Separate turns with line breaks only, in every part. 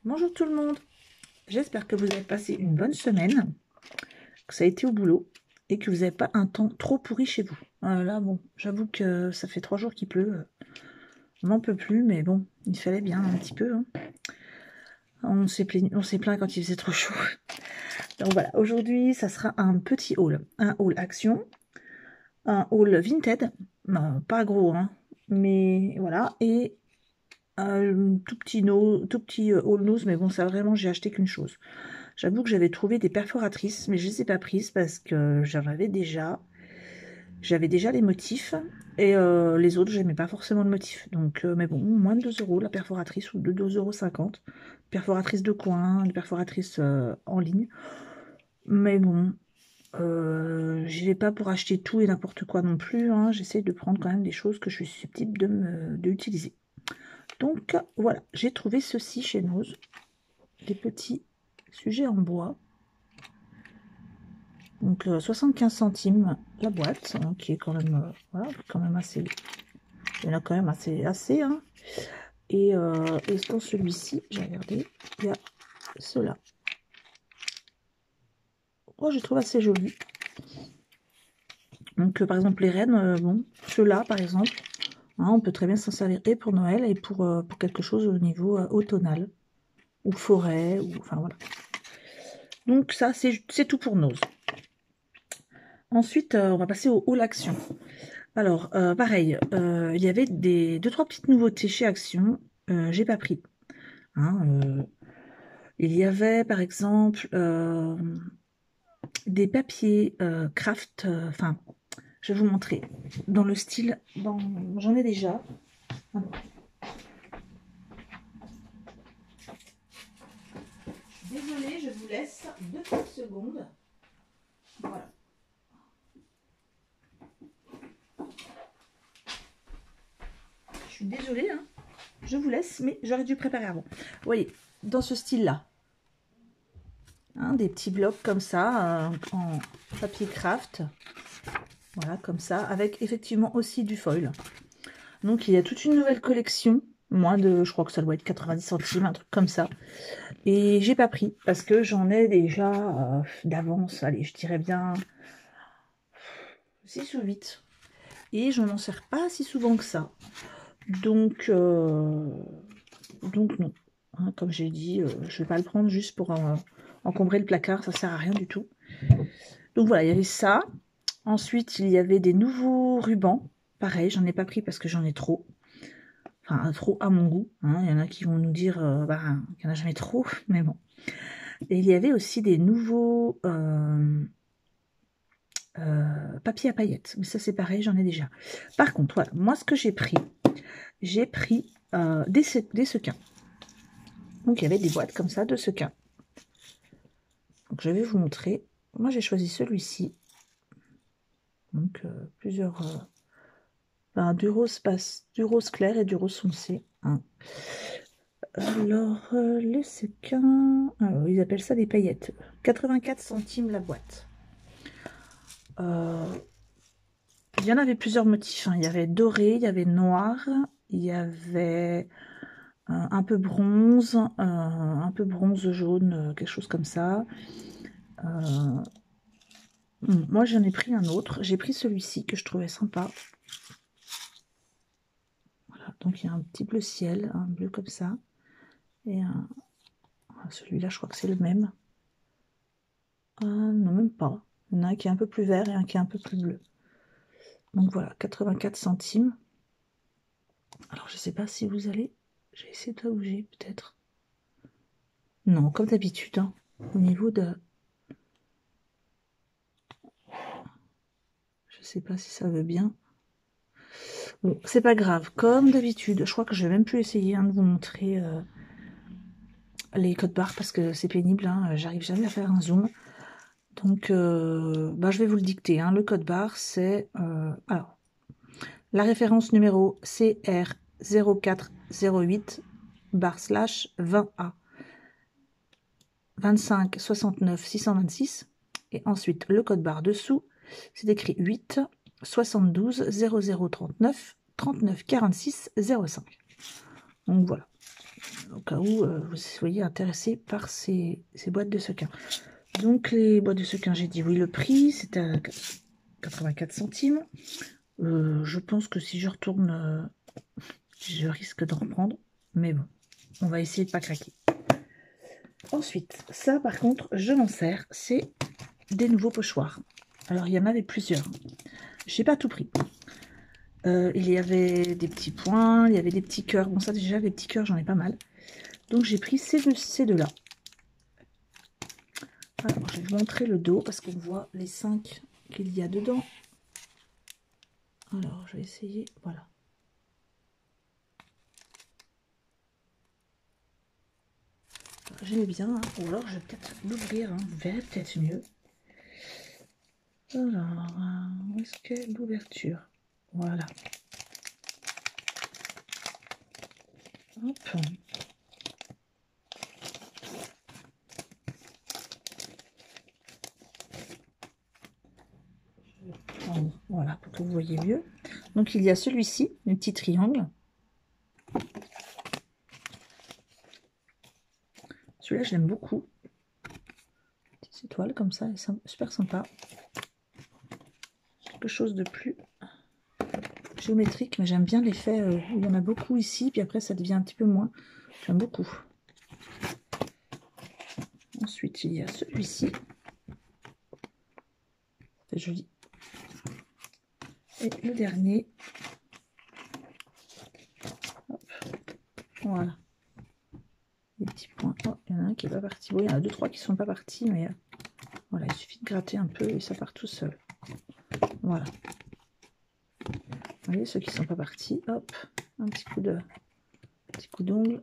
Bonjour tout le monde, j'espère que vous avez passé une bonne semaine, que ça a été au boulot et que vous n'avez pas un temps trop pourri chez vous. Là, bon, j'avoue que ça fait 3 jours qu'il pleut, on n'en peut plus, mais bon, il fallait bien un petit peu, hein. On s'est plaint quand il faisait trop chaud. Donc voilà, aujourd'hui, ça sera un petit haul. Un haul action, un haul Vinted, pas gros, hein, mais voilà, et un tout petit haul nose, mais bon, ça vraiment, j'ai acheté qu'une chose. J'avoue que j'avais trouvé des perforatrices, mais je ne les ai pas prises parce que j'avais déjà les motifs, et les autres, j'aimais pas forcément le motif. Donc, mais bon, moins de 2 euros la perforatrice, ou de 2,50 €. Perforatrice de coin, une perforatrice en ligne. Mais bon, j'y vais pas pour acheter tout et n'importe quoi non plus, hein. J'essaie de prendre quand même des choses que je suis susceptible d'utiliser. Donc voilà, j'ai trouvé ceci chez Nose, des petits sujets en bois. Donc 75 centimes la boîte, hein, qui est quand même, voilà, quand même assez. Il y en a quand même assez, hein. Et dans celui-ci, j'ai regardé, il y a cela. Oh, je trouve assez joli. Donc par exemple les rennes, bon, ceux-là par exemple, hein, on peut très bien s'en servir et pour Noël et pour quelque chose au niveau automnal ou forêt, ou enfin voilà. Donc ça c'est tout pour Nose. Ensuite, on va passer au haul action. Alors, pareil, il y avait 2-3 petites nouveautés chez Action, j'ai pas pris. Hein, il y avait, par exemple, des papiers craft, enfin, je vais vous montrer, dans le style, j'en ai déjà. Désolée, je vous laisse 2 petites secondes. Voilà. Je suis désolée, hein. Je vous laisse, mais j'aurais dû préparer avant. Vous voyez, dans ce style-là, hein, des petits blocs comme ça, en papier craft. Voilà, comme ça, avec effectivement aussi du foil. Donc il y a toute une nouvelle collection, moins de, je crois que ça doit être 90 centimes, un truc comme ça. Et j'ai pas pris, parce que j'en ai déjà d'avance, allez, je dirais bien 6 ou 8. Et je n'en sers pas si souvent que ça. Donc non. Hein, comme j'ai dit, je vais pas le prendre juste pour encombrer le placard, ça sert à rien du tout. Donc voilà, il y avait ça. Ensuite, il y avait des nouveaux rubans. Pareil, j'en ai pas pris parce que j'en ai trop. Enfin, trop à mon goût. Hein. Il y en a qui vont nous dire qu'il n'y en a jamais trop, mais bon. Et il y avait aussi des nouveaux papiers à paillettes. Mais ça, c'est pareil, j'en ai déjà. Par contre, voilà, moi, ce que j'ai pris des sequins. Donc, il y avait des boîtes comme ça de sequins. Donc, je vais vous montrer. Moi, j'ai choisi celui-ci. Donc, plusieurs... du rose clair et du rose foncé. Hein. Alors, les sequins... Alors, ils appellent ça des paillettes. 84 centimes la boîte. Il y en avait plusieurs motifs. Hein. Il y avait doré, il y avait noir, il y avait un peu bronze jaune, quelque chose comme ça. Moi, j'en ai pris un autre. J'ai pris celui-ci que je trouvais sympa. Voilà, donc il y a un petit bleu ciel, un bleu comme ça. Et celui-là, je crois que c'est le même. Non, même pas. Il y en a un qui est un peu plus vert et un qui est un peu plus bleu. Donc voilà, 84 centimes. Alors, je sais pas si vous allez... J'ai essayé de bouger, peut-être. Non, comme d'habitude, hein, au niveau de... Je sais pas si ça veut bien. Bon, c'est pas grave, comme d'habitude. Je crois que je vais même plus essayer de vous montrer les codes barres parce que c'est pénible, hein, j'arrive jamais à faire un zoom. Donc, je vais vous le dicter. Hein. Le code barre, c'est... alors, la référence numéro CR0408/20A 25 69 626. Et ensuite, le code barre dessous, c'est écrit 8 72 00 39 39 46 05. Donc voilà. au cas où vous soyez intéressé par ces boîtes de sequins. Donc les boîtes de sequins, j'ai dit oui, le prix c'est à 84 centimes. Je pense que si je retourne, je risque d'en reprendre, mais bon, on va essayer de pas craquer. Ensuite, ça par contre, je m'en sers, c'est des nouveaux pochoirs. Alors il y en avait plusieurs, j'ai pas tout pris. Il y avait des petits points, il y avait des petits cœurs. Bon, ça déjà, les petits cœurs, j'en ai pas mal. Donc j'ai pris ces deux-là. Alors, je vais vous montrer le dos parce qu'on voit les 5 qu'il y a dedans. Alors, je vais essayer. Voilà. J'aime bien, hein. Ou alors je vais peut-être l'ouvrir. Hein. Vous verrez peut-être mieux. Alors, où est-ce que l'ouverture? Voilà. Hop. Voilà, pour que vous voyez mieux. Donc, il y a celui-ci, un petit triangle. Celui-là, je l'aime beaucoup. Petite étoile comme ça, super sympa. Quelque chose de plus géométrique, mais j'aime bien l'effet où il y en a beaucoup ici, puis après ça devient un petit peu moins. J'aime beaucoup. Ensuite, il y a celui-ci. C'est joli. Et le dernier. Hop. Voilà. Des petits points. Oh, il y en a un qui n'est pas parti. Bon, il y en a 2-3 qui ne sont pas partis, mais voilà, il suffit de gratter un peu et ça part tout seul. Voilà. Vous voyez, ceux qui ne sont pas partis, hop, un petit coup d'ongle.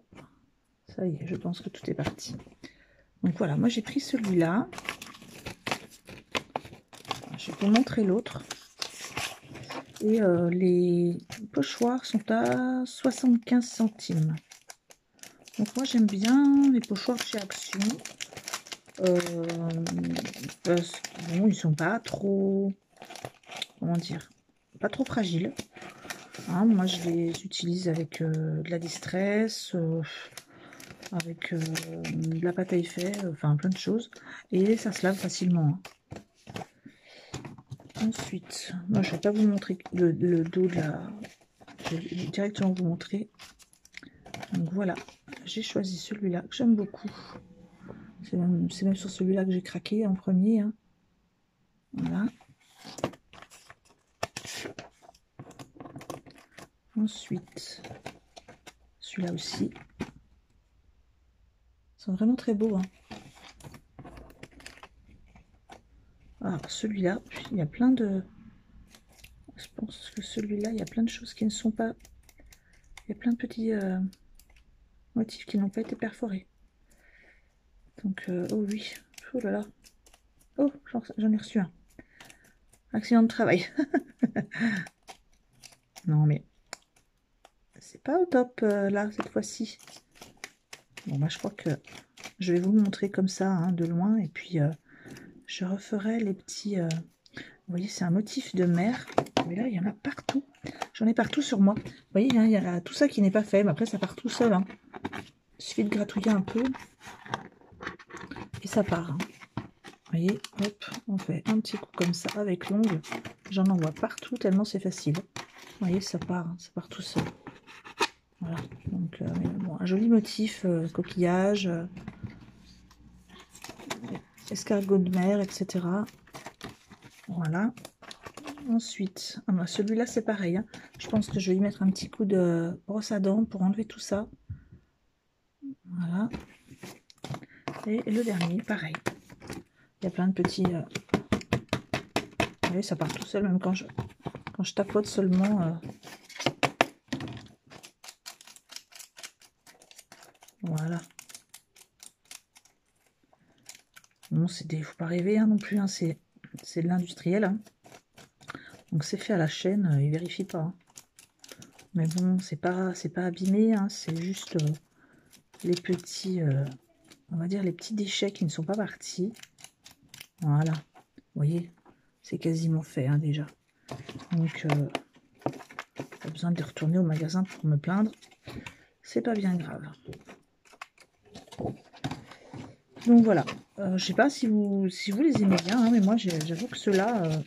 Ça y est, je pense que tout est parti. Donc voilà, moi j'ai pris celui-là. Je vais vous montrer l'autre. Et les pochoirs sont à 75 centimes. Donc moi j'aime bien les pochoirs chez Action. Parce que bon, ils sont pas trop, comment dire, pas trop fragiles. Hein, moi je les utilise avec de la distress, avec de la pâte à effet, enfin plein de choses. Et ça se lave facilement. Hein. Ensuite, moi je vais pas vous montrer le dos de la... Je vais directement vous montrer. Donc voilà, j'ai choisi celui-là que j'aime beaucoup. C'est même sur celui-là que j'ai craqué en premier. Hein. Voilà. Ensuite, celui-là aussi. Ils sont vraiment très beaux. Hein. Alors celui-là, il y a plein de... Je pense que celui-là, il y a plein de choses qui ne sont pas... Il y a plein de petits motifs qui n'ont pas été perforés. Donc, oh oui. Oh là là. Oh, j'en ai reçu un. Accident de travail. Non, mais c'est pas au top, là, cette fois-ci. Bon, bah, je crois que je vais vous le montrer comme ça, hein, de loin. Et puis, je referai les petits... vous voyez, c'est un motif de mer. Mais là, il y en a partout. J'en ai partout sur moi. Vous voyez, hein, il y a tout ça qui n'est pas fait. Mais après, ça part tout seul. Hein. Il suffit de gratouiller un peu. Et ça part. Hein. Vous voyez, hop, on fait un petit coup comme ça avec l'ongle. J'en envoie partout tellement c'est facile. Vous voyez, ça part tout seul. Voilà, donc bon, un joli motif, coquillage, escargot de mer, etc. Voilà. Ensuite, celui-là c'est pareil. Hein. Je pense que je vais y mettre un petit coup de brosse à dents pour enlever tout ça. Voilà. Et le dernier, pareil. Il y a plein de petits... vous voyez, ça part tout seul, même quand je tapote seulement... Voilà. Bon, faut pas rêver hein, non plus, hein, c'est de l'industriel. Hein. Donc c'est fait à la chaîne, il vérifie pas. Hein. Mais bon, c'est pas abîmé, hein, c'est juste les petits, on va dire les petits déchets qui ne sont pas partis. Voilà, vous voyez, c'est quasiment fait hein, déjà. Donc, pas besoin de retourner au magasin pour me plaindre. C'est pas bien grave. Donc voilà, je sais pas si vous les aimez bien, hein, mais moi j'avoue que ceux-là,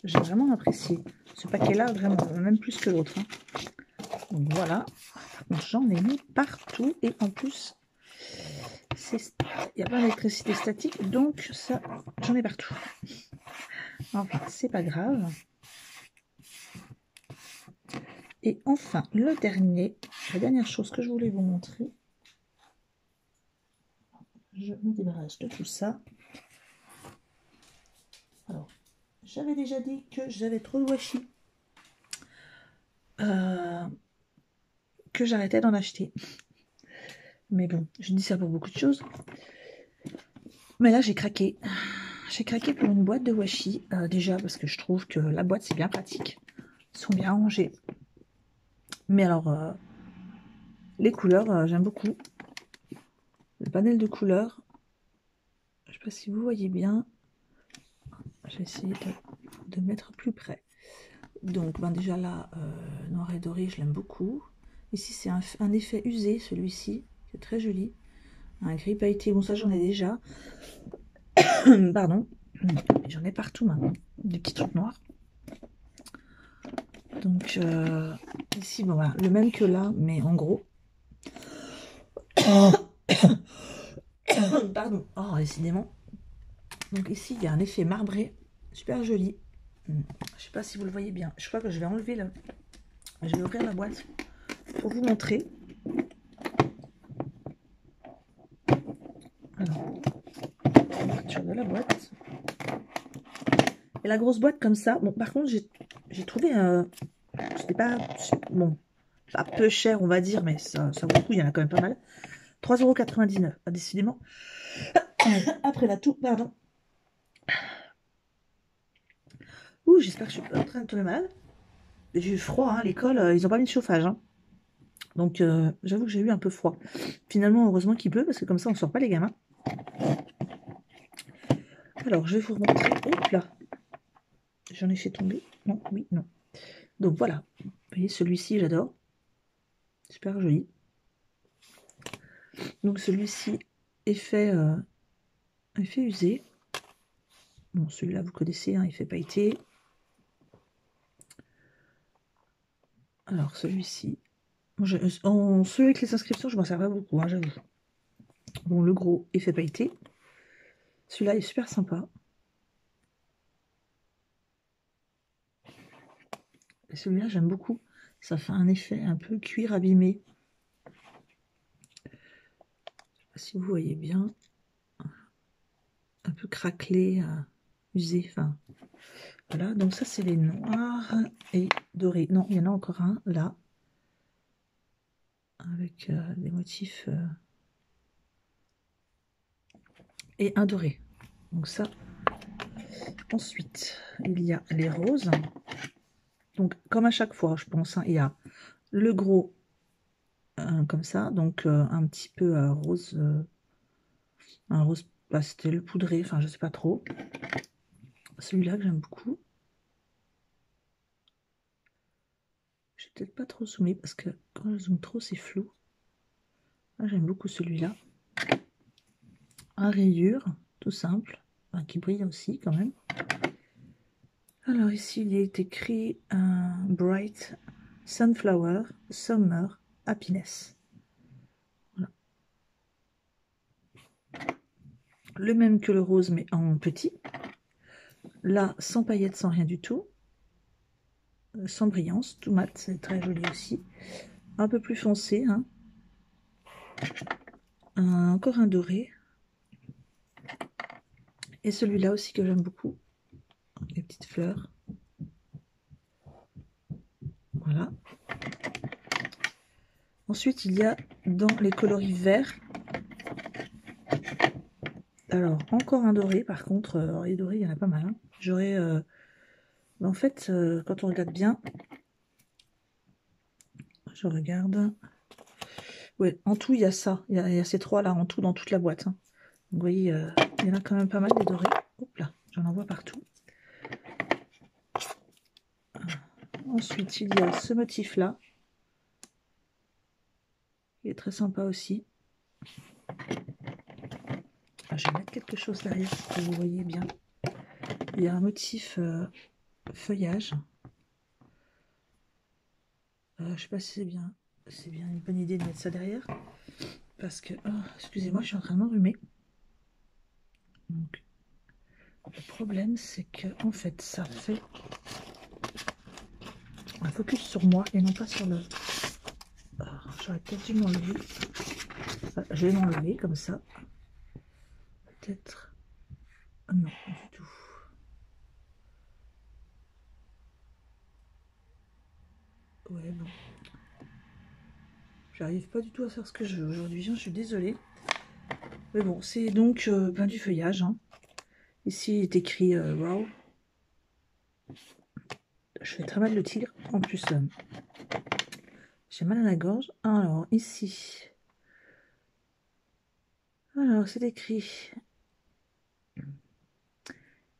j'ai vraiment apprécié. Ce paquet-là, vraiment, même plus que l'autre. Hein. Donc voilà, j'en ai mis partout et en plus, il n'y a pas d'électricité statique, donc ça, j'en ai partout. Enfin, c'est pas grave. Et enfin, la dernière chose que je voulais vous montrer, je me débarrasse de tout ça. Alors, j'avais déjà dit que j'avais trop de washi, que j'arrêtais d'en acheter. Mais bon, je dis ça pour beaucoup de choses. Mais là, j'ai craqué. J'ai craqué pour une boîte de washi, déjà parce que je trouve que la boîte, c'est bien pratique. Ils sont bien rangés. Mais alors, les couleurs, j'aime beaucoup. Le panel de couleurs, je ne sais pas si vous voyez bien. Je vais essayer de mettre plus près. Donc, ben déjà là, noir et doré, je l'aime beaucoup. Ici, c'est un effet usé, celui-ci. C'est très joli. Un gris pailleté, bon ça j'en ai déjà. Pardon. J'en ai partout maintenant. Des petits trucs noirs. Donc ici, bon voilà, le même que là, mais en gros. Pardon. Oh, décidément. Donc ici, il y a un effet marbré. Super joli. Je sais pas si vous le voyez bien. Je crois que je vais enlever le... Je vais ouvrir la boîte pour vous montrer. Alors, l'ouverture de la boîte. Et la grosse boîte comme ça. Bon, par contre, j'ai trouvé... c'était pas... Bon, pas peu cher, on va dire, mais ça vaut le coup. Il y en a quand même pas mal. 3,99 €. Ah, décidément. Après la toux, pardon. Ouh, j'espère que je suis pas en train de tomber malade. J'ai eu froid, hein, à l'école, ils n'ont pas mis de chauffage. Hein. Donc, j'avoue que j'ai eu un peu froid. Finalement, heureusement qu'il pleut, parce que comme ça, on ne sort pas les gamins. Alors, je vais vous remontrer. Hop là. J'en ai fait tomber. Non, oui, non. Donc, voilà. Vous voyez, celui-ci, j'adore. Super joli. Donc, celui-ci, effet usé. Bon, celui-là, vous connaissez, hein, effet pailleté. Alors, celui-ci. Celui avec les inscriptions, je m'en sers pas beaucoup, hein, j'avoue. Bon, le gros effet pailleté. Celui-là est super sympa. Et celui-là, j'aime beaucoup. Ça fait un effet un peu cuir abîmé. Je sais pas si vous voyez bien. Un peu craquelé, usé. Enfin, voilà. Donc ça, c'est les noirs et dorés. Non, il y en a encore un, là. Avec des motifs... et un doré. Donc ça. Ensuite, il y a les roses. Donc, comme à chaque fois, je pense, hein, il y a le gros comme ça, donc un petit peu rose, un rose pastel poudré, enfin je sais pas trop. Celui-là que j'aime beaucoup. Je vais peut-être pas trop zoomer parce que quand je zoome trop c'est flou. Ah, j'aime beaucoup celui-là. Un rayure, tout simple, enfin, qui brille aussi quand même. Alors ici il est écrit Bright Sunflower Summer Happiness. Voilà. Le même que le rose mais en petit. Là, sans paillettes, sans rien du tout. Sans brillance, tout mat, c'est très joli aussi. Un peu plus foncé. Hein. Encore un doré. Et celui-là aussi que j'aime beaucoup. Les petites fleurs. Voilà. Ensuite, il y a dans les coloris verts. Alors, encore un doré. Par contre, les dorés, il y en a pas mal. Hein. J'aurais... en fait, quand on regarde bien... Je regarde... Ouais, en tout, il y a ça. Il y a ces trois-là en tout dans toute la boîte. Hein. Donc, vous voyez, il y en a quand même pas mal des dorés. Hop là, j'en envoie partout. Ensuite, il y a ce motif-là. Il est très sympa aussi. Je vais mettre quelque chose derrière pour que vous voyez bien. Il y a un motif feuillage. Je sais pas si c'est bien une bonne idée de mettre ça derrière. Parce que, oh, excusez-moi, je suis en train de m'enrhumer. Donc, le problème, c'est que, en fait, ça fait un focus sur moi et non pas sur le... J'aurais peut-être dû m'enlever. Enfin, je vais m'enlever comme ça. Peut-être... Non, du tout. Ouais, bon. J'arrive pas du tout à faire ce que je veux aujourd'hui, je suis désolée. Mais bon, c'est donc du feuillage. Hein. Ici, il est écrit Raw. Je fais très mal le tigre. En plus, j'ai mal à la gorge. Alors, ici. Alors, c'est écrit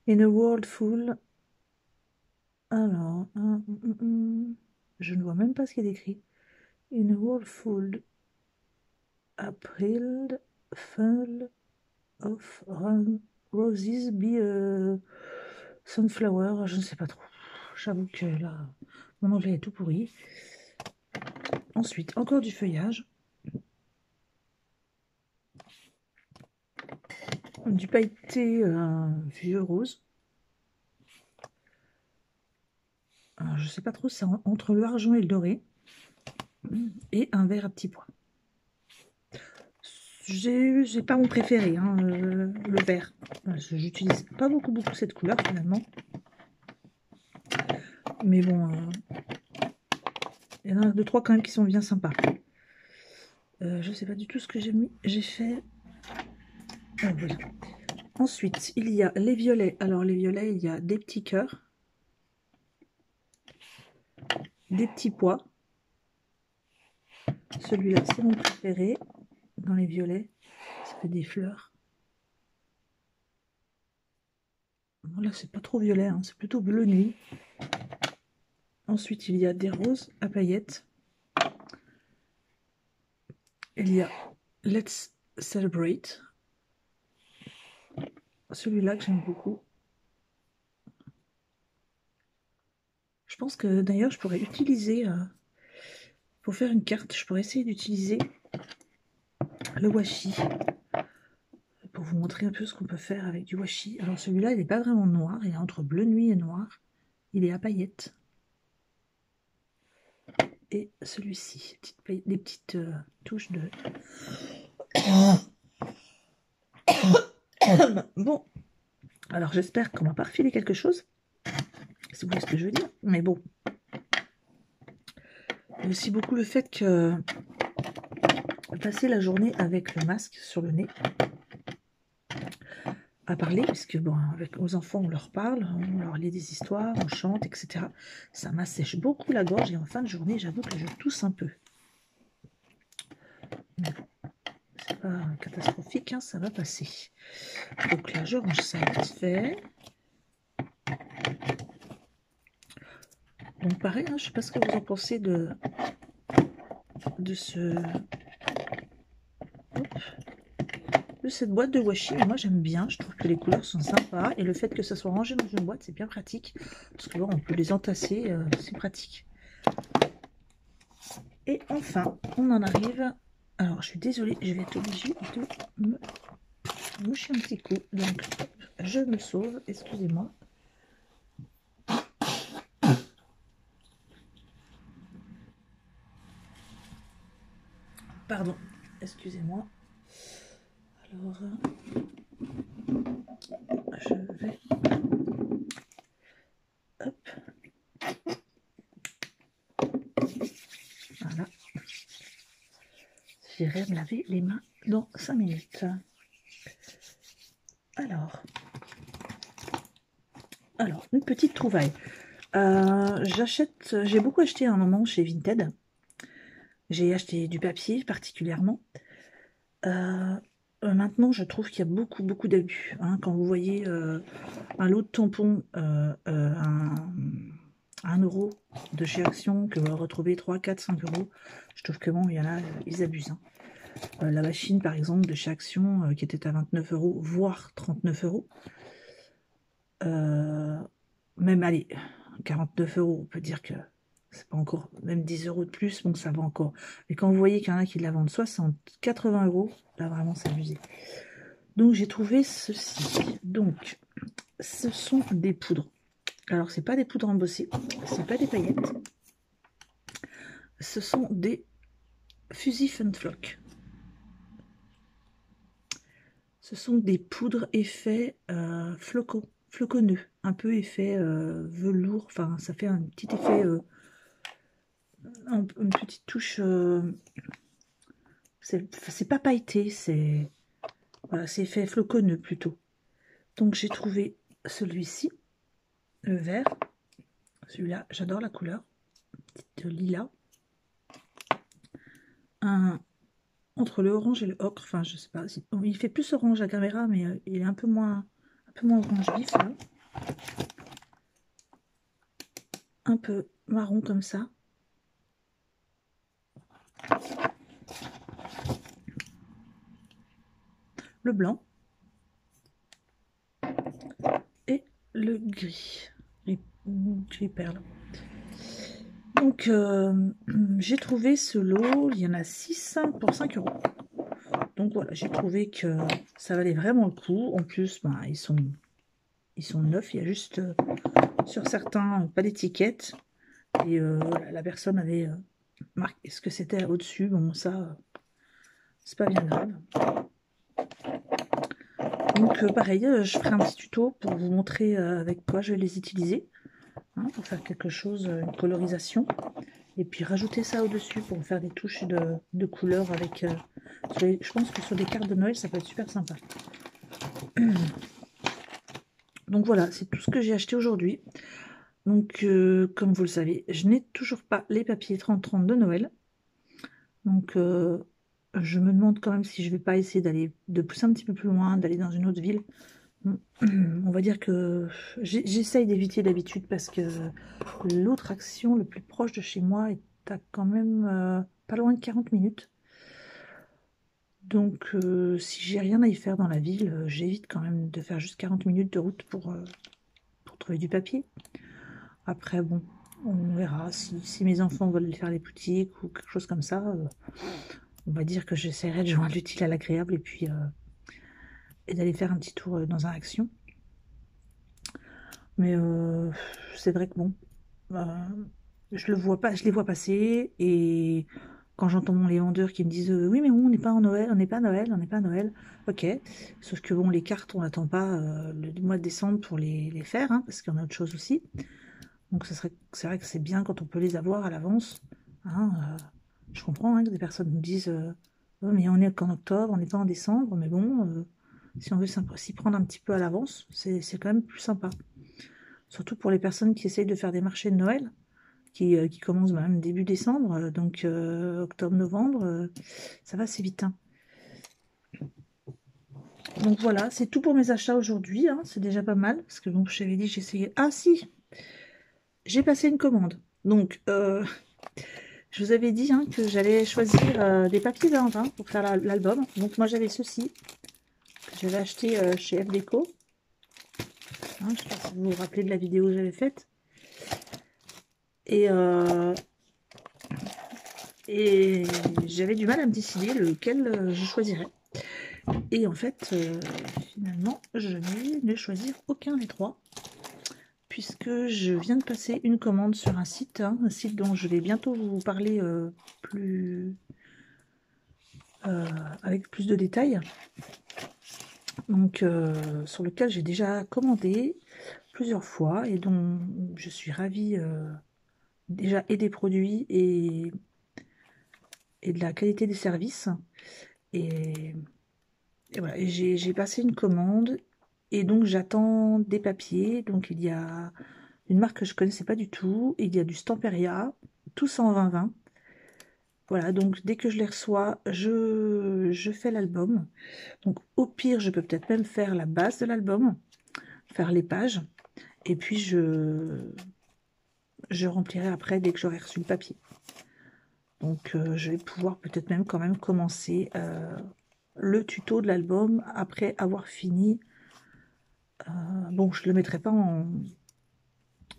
In a world full. Alors, je ne vois même pas ce qu'il est écrit. In a world full. April full of roses be a sunflower. Je ne sais pas trop. J'avoue que là, mon anglais est tout pourri. Ensuite, encore du feuillage. Du pailleté vieux rose. Alors, je sais pas trop, c'est entre le argent et le doré. Et un vert à petits pois. J'ai pas mon préféré, hein, le vert. J'utilise pas beaucoup cette couleur finalement. Mais bon, il y en a 2-3 quand même qui sont bien sympas. Je sais pas du tout ce que j'ai mis. J'ai fait... Ah, voilà. Ensuite, il y a les violets. Alors les violets, il y a des petits cœurs. Des petits pois. Celui-là, c'est mon préféré. Dans les violets, ça fait des fleurs. Bon, là, c'est pas trop violet, hein, c'est plutôt bleu nuit. Ensuite, il y a des roses à paillettes. Il y a Let's Celebrate. Celui-là que j'aime beaucoup. Je pense que d'ailleurs, je pourrais utiliser, pour faire une carte, je pourrais essayer d'utiliser le washi. Pour vous montrer un peu ce qu'on peut faire avec du washi. Alors celui-là, il n'est pas vraiment noir, il est entre bleu nuit et noir. Il est à paillettes. Et celui-ci, des petites touches de... Bon, alors j'espère qu'on m'a pas refilé quelque chose, si vous voyez ce que je veux dire, mais bon. Il y a aussi beaucoup le fait que passer la journée avec le masque sur le nez, à parler, puisque bon, avec aux enfants on leur parle, on leur lit des histoires, on chante, etc. Ça m'assèche beaucoup la gorge et en fin de journée, j'avoue que je tousse un peu. Mais bon, c'est pas catastrophique, hein, ça va passer. Donc là, je range ça vite fait. Donc pareil, hein, je sais pas ce que vous en pensez de cette boîte de washi. Moi j'aime bien, je trouve que les couleurs sont sympas et le fait que ça soit rangé dans une boîte, c'est bien pratique parce que bon, on peut les entasser, c'est pratique. Et enfin, on en arrive. Alors je suis désolée, je vais être obligée de me moucher un petit coup, donc je me sauve, excusez-moi. Pardon, excusez-moi. Alors, je vais... Hop. Voilà. J'irai me laver les mains dans 5 minutes. Alors, une petite trouvaille. J'ai beaucoup acheté à un moment chez Vinted. J'ai acheté du papier particulièrement. Maintenant, je trouve qu'il y a beaucoup d'abus. Hein. Quand vous voyez un lot de tampons à 1 euro de chez Action, que vous retrouvez 3, 4, 5 euros, je trouve que bon, il y en a, ils abusent. Hein. La machine, par exemple, de chez Action, qui était à 29 €, voire 39 €. Même, allez, 49 €, on peut dire que c'est pas encore, même 10 € de plus, bon, ça va encore. Mais quand vous voyez qu'il y en a qui la vendent 60, 80 €, là, vraiment, c'est abusé. Donc, j'ai trouvé ceci. Donc, ce sont des poudres. Alors, c'est pas des poudres embossées, c'est pas des paillettes. Ce sont des Fuzzy Fun Flock. Ce sont des poudres effet floconneux, un peu effet velours. Enfin, ça fait un petit effet, une petite touche. C'est pas pailleté, c'est voilà, c'est effet floconneux plutôt. Donc j'ai trouvé celui-ci, le vert. Celui-là, j'adore la couleur, petite lilas. Entre le orange et le ocre, enfin je sais pas, il fait plus orange à la caméra, mais il est un peu moins orange vif là. Un peu marron comme ça. Le blanc. Et le gris. Gris perle. Donc j'ai trouvé ce lot, il y en a 6 pour 5 €. Donc voilà, j'ai trouvé que ça valait vraiment le coup. En plus, ben, ils sont neufs, il y a juste sur certains pas d'étiquette. Et voilà, la personne avait marqué ce que c'était au-dessus. Bon, ça, c'est pas bien grave. Donc pareil, je ferai un petit tuto pour vous montrer avec quoi je vais les utiliser. Hein, pour faire quelque chose, une colorisation. Et puis rajouter ça au-dessus pour faire des touches de couleurs avec... je pense que sur des cartes de Noël, ça peut être super sympa. Donc voilà, c'est tout ce que j'ai acheté aujourd'hui. Donc, comme vous le savez, je n'ai toujours pas les papiers 30-30 de Noël. Donc, je me demande quand même si je vais pas essayer de pousser un petit peu plus loin, d'aller dans une autre ville. On va dire que j'essaye d'éviter d'habitude parce que l'autre action le plus proche de chez moi est à quand même pas loin de 40 minutes. Donc, si j'ai rien à y faire dans la ville, j'évite quand même de faire juste 40 minutes de route pour trouver du papier. Après, bon, on verra. Si mes enfants veulent faire les boutiques ou quelque chose comme ça, on va dire que j'essaierai de joindre l'utile à l'agréable et puis et d'aller faire un petit tour dans un Action. Mais c'est vrai que bon, je les vois passer et quand j'entends les vendeurs qui me disent oui mais bon, on n'est pas en Noël, on n'est pas à Noël, on n'est pas à Noël, ok. Sauf que bon, les cartes, on n'attend pas le mois de décembre pour les faire, hein, parce qu'il y en a autre chose aussi. Donc c'est vrai que c'est bien quand on peut les avoir à l'avance. Hein, je comprends hein, que des personnes nous disent oh, mais on est qu'en octobre, on n'est pas en décembre, mais bon, si on veut s'y prendre un petit peu à l'avance, c'est quand même plus sympa. Surtout pour les personnes qui essayent de faire des marchés de Noël, qui commencent même début décembre, donc octobre-novembre, ça va assez vite. Hein. Donc voilà, c'est tout pour mes achats aujourd'hui, hein, c'est déjà pas mal, parce que bon, je t'avais dit j'essayais... Ah si, j'ai passé une commande, donc je vous avais dit hein, que j'allais choisir des papiers d'Inde hein, pour faire l'album, donc moi j'avais ceci, que j'avais acheté chez FDeco, hein, je ne sais pas si vous vous rappelez de la vidéo que j'avais faite, et j'avais du mal à me décider lequel je choisirais. Et en fait, finalement, je vais ne choisir aucun des trois, puisque je viens de passer une commande sur un site dont je vais bientôt vous parler avec plus de détails. Donc, sur lequel j'ai déjà commandé plusieurs fois et dont je suis ravie déjà et des produits et de la qualité des services. Et voilà, j'ai passé une commande et donc j'attends des papiers. Donc il y a une marque que je connaissais pas du tout, il y a du Stamperia, tous en 20-20. Voilà, donc dès que je les reçois, je fais l'album. Donc au pire, je peux peut-être même faire la base de l'album, faire les pages, et puis je remplirai après dès que j'aurai reçu le papier. Donc je vais pouvoir peut-être même quand même commencer le tuto de l'album après avoir fini. Bon, je le mettrai pas en...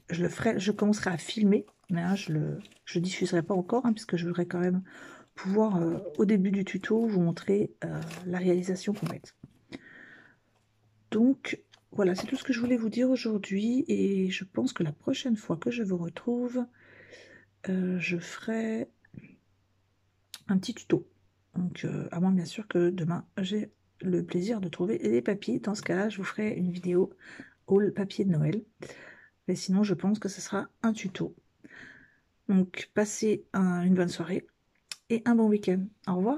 Je le ferai, je commencerai à filmer, mais hein, je le diffuserai pas encore, hein, puisque je voudrais quand même pouvoir, au début du tuto, vous montrer la réalisation complète. Donc, voilà, c'est tout ce que je voulais vous dire aujourd'hui, et je pense que la prochaine fois que je vous retrouve, je ferai un petit tuto. Donc, à moins bien sûr que demain, j'ai le plaisir de trouver les papiers. Dans ce cas-là, je vous ferai une vidéo haul papier de Noël. Mais sinon, je pense que ce sera un tuto. Donc, passez une bonne soirée et un bon week-end. Au revoir.